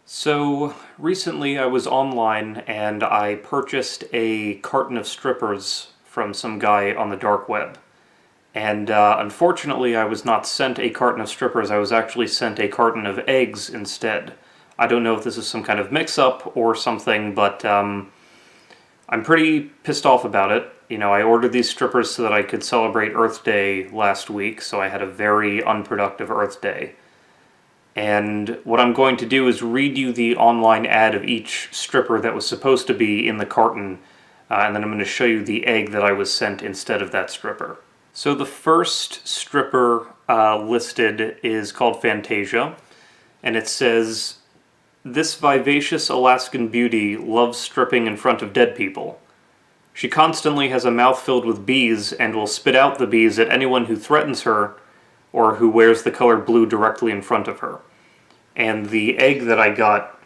So recently I was online and I purchased a carton of strippers from some guy on the dark web. And unfortunately I was not sent a carton of strippers, I was actually sent a carton of eggs instead. I don't know if this is some kind of mix-up or something, but I'm pretty pissed off about it. You know, I ordered these strippers so that I could celebrate Earth Day last week, so I had a very unproductive Earth Day. And what I'm going to do is read you the online ad of each stripper that was supposed to be in the carton, and then I'm going to show you the egg that I was sent instead of that stripper. So the first stripper listed is called Fantasia, and it says, "This vivacious Alaskan beauty loves stripping in front of dead people. She constantly has a mouth filled with bees and will spit out the bees at anyone who threatens her or who wears the color blue directly in front of her." And the egg that I got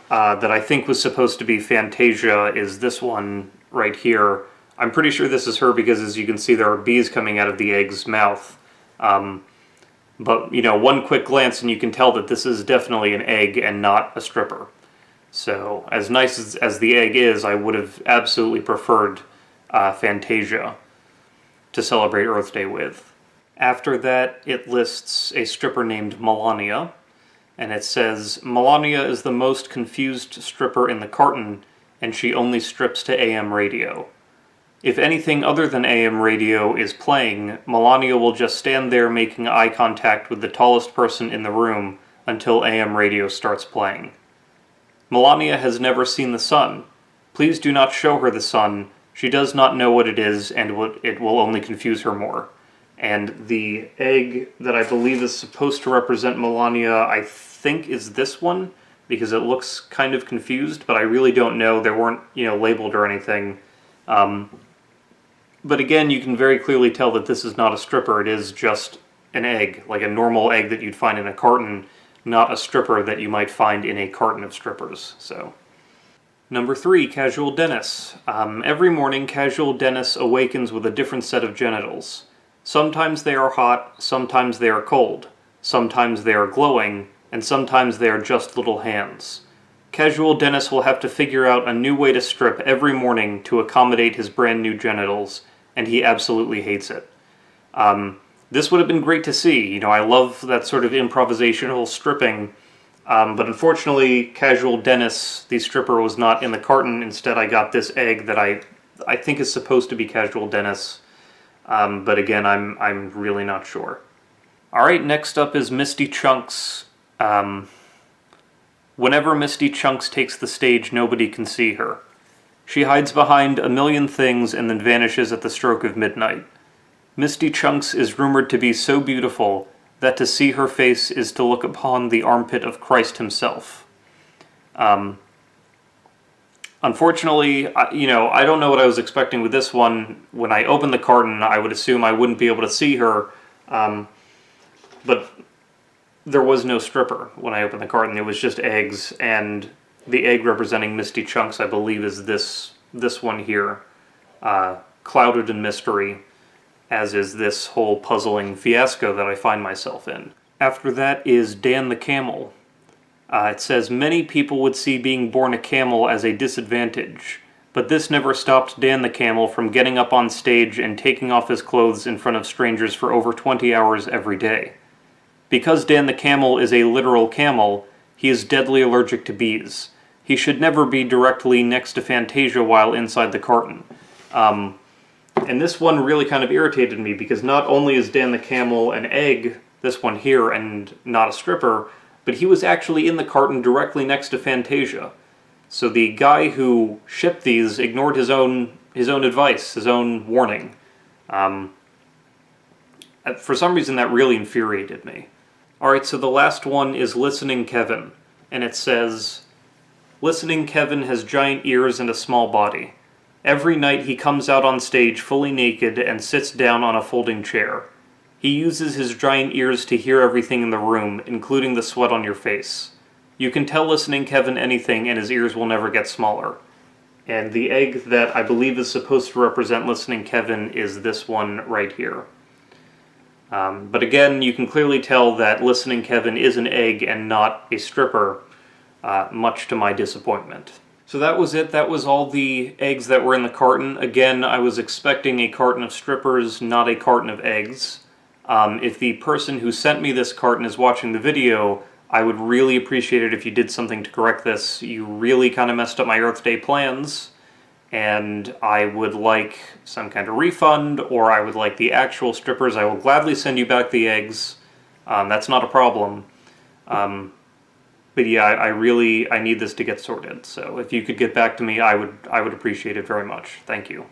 that I think was supposed to be Fantasia is this one right here. I'm pretty sure this is her because, as you can see, there are bees coming out of the egg's mouth. But, you know, one quick glance and you can tell that this is definitely an egg and not a stripper. So, as nice as the egg is, I would have absolutely preferred Fantasia to celebrate Earth Day with. After that, it lists a stripper named Melania, and it says, "Melania is the most confused stripper in the carton, and she only strips to AM radio. If anything other than AM radio is playing, Melania will just stand there making eye contact with the tallest person in the room until AM radio starts playing. Melania has never seen the sun. Please do not show her the sun. She does not know what it is, and it will only confuse her more." And the egg that I believe is supposed to represent Melania, I think is this one, because it looks kind of confused, but I really don't know. They weren't, labeled or anything. But again, you can very clearly tell that this is not a stripper. It is just an egg, like a normal egg that you'd find in a carton, not a stripper that you might find in a carton of strippers. So, Number 3, Casual Dennis. Every morning, Casual Dennis awakens with a different set of genitals. Sometimes they are hot, sometimes they are cold, sometimes they are glowing, and sometimes they are just little hands. Casual Dennis will have to figure out a new way to strip every morning to accommodate his brand new genitals, and he absolutely hates it. This would have been great to see. I love that sort of improvisational stripping, but unfortunately, Casual Dennis, the stripper, was not in the carton. Instead, I got this egg that I think is supposed to be Casual Dennis. But again, I'm really not sure. Alright, next up is Misty Chunks. Whenever Misty Chunks takes the stage, nobody can see her. She hides behind a million things and then vanishes at the stroke of midnight. Misty Chunks is rumored to be so beautiful that to see her face is to look upon the armpit of Christ himself. Unfortunately, I don't know what I was expecting with this one. When I opened the carton, I would assume I wouldn't be able to see her, but there was no stripper when I opened the carton. It was just eggs, and the egg representing Misty Chunks, I believe, is this one here, clouded in mystery, as is this whole puzzling fiasco that I find myself in. After that is Dan the Camel. It says, "Many people would see being born a camel as a disadvantage, but this never stopped Dan the Camel from getting up on stage and taking off his clothes in front of strangers for over 20 hours every day. Because Dan the Camel is a literal camel, he is deadly allergic to bees. He should never be directly next to Fantasia while inside the carton." And this one really kind of irritated me, because not only is Dan the Camel an egg, this one here, and not a stripper, but he was actually in the carton directly next to Fantasia. So the guy who shipped these ignored his own advice, his own warning. For some reason that really infuriated me. Alright, so the last one is Listening Kevin, and it says, "Listening Kevin has giant ears and a small body. Every night he comes out on stage fully naked and sits down on a folding chair. He uses his giant ears to hear everything in the room, including the sweat on your face. You can tell Listening Kevin anything and his ears will never get smaller." And the egg that I believe is supposed to represent Listening Kevin is this one right here. But again, you can clearly tell that Listening Kevin is an egg and not a stripper. much to my disappointment. So that was it. That was all the eggs that were in the carton. Again, I was expecting a carton of strippers, not a carton of eggs. If the person who sent me this carton is watching the video, I would really appreciate it if you did something to correct this. You really kind of messed up my Earth Day plans, and I would like some kind of refund, or I would like the actual strippers. I will gladly send you back the eggs. That's not a problem. But yeah, I need this to get sorted. So if you could get back to me, I would appreciate it very much. Thank you.